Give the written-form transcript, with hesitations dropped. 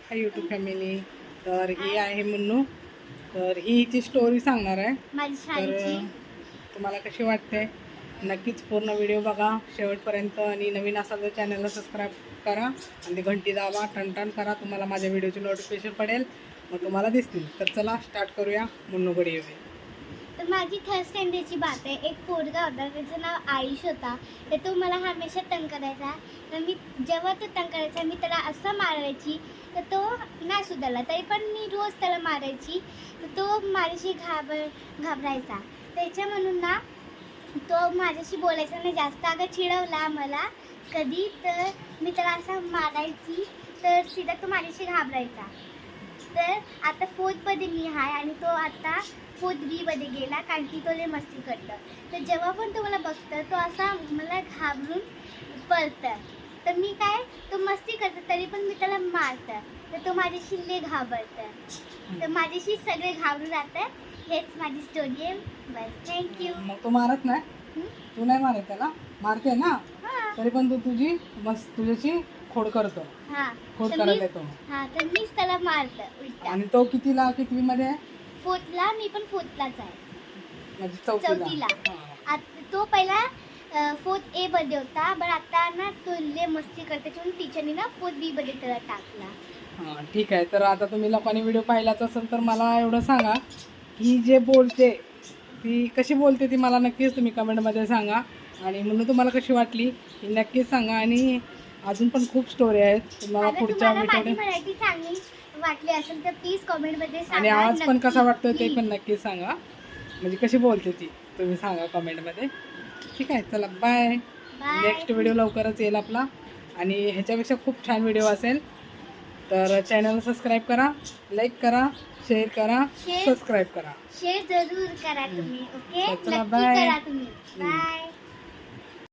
Hi YouTube family. तर ही आहे मुन्नू. तर ही हिची स्टोरी सांगणार आहे. माझी तर शाळेची तुम्हाला कशी वाटते नक्कीच पूर्ण व्हिडिओ बघा शेवटपर्यंत. आणि नवीन असाल तर चॅनलला सबस्क्राईब करा आणि ती घंटी दाबा, टन करा. तुम्हाला माझ्या व्हिडिओची नोटिफिकेशन पडेल, मग तुम्हाला दिसतील. तर चला स्टार्ट करूया. मुन्नूकडे येऊया. तर माझी थर्ड स्टँडर्डची बात आहे. एक पोरगा होता, त्याचं नाव आयुष होता. तर तो मला हमेशा तंग करायचा. तर मी जेव्हा तो तंग करायचा मी त्याला असं मारायची तर तो नाही सुधारला. तरी पण मी रोज त्याला मारायची तर तो माझ्याशी घाबरायचा. त्याच्या म्हणून ना तो माझ्याशी बोलायचा नाही जास्त. अगं चिडवला मला कधी तर मी त्याला असं मारायची तर सीधा तो माझ्याशी घाबरायचा. तर आता फोर्थमध्ये मी आहे आणि तो आता 4th मध्ये गेला, कारण की तो लय मस्ती करतं. तर जेव्हा पण तो मला बघतं तो असा मला घाबरून पळतं. तर मी काय, तो मस्ती करतं तरी पण मी त्याला मारतं. तर तो माझ्याशी लय घाबरतं. तर माझ्याशी सगळे घाबरून राहतात. हेच माझी स्टोरी आहे. बस, थँक्यू. मग तू मारत नाही? तू नाही मारत त्याला? मारते ना तरी पण तू तुझ्याची खोड करतो. हां, खोड तर करायला येतो. तर मीच त्याला मारतं उलटा. आणि तो कितवी मध्ये आहे? 4thला, मी पण 4thलाच आहे. म्हणजे चौथीला. हां. तो पहिला 4th A मध्ये होता, पण आता ना तो लय मस्ती करते म्हणून टीचरनी ना 4th B मध्ये त्याला टाकला. हां ठीक आहे. तर आता तुम्ही लोकांनी व्हिडिओ पाहिलाच असेल तर मला एवढं सांगा की जे बोलते ती कशी बोलते ती मला नक्कीच तुम्ही कमेंटमध्ये सांगा. आणि म्हणून तुम्हाला कशी वाटली ही नक्कीच सांगा. आणि अजून पण खूप स्टोरी आहेत तुम्हाला अगर पुढच्या तुम्हाला माझी व्हिडिओ. मराठी चांगली वाटली असेल तर प्लीज कमेंटमध्ये सांगा. आणि आवाज पण नक्की, कसा वाटतोय ते please. पण नक्की सांगा. म्हणजे कशी बोलते ती तुम्ही सांगा कमेंटमध्ये. ठीक आहे, चला बाय. Bye. नेक्स्ट व्हिडिओ लवकरच येईल आपला. आणि ह्याच्यापेक्षा खूप छान व्हिडिओ असेल. तर चॅनल सबस्क्राईब करा, लाईक करा, शेअर करा, सबस्क्राईब करा. शेअर जरूर करा तुम्ही. ओके, चला, नक्की bye. करा तुम्ही. बाय.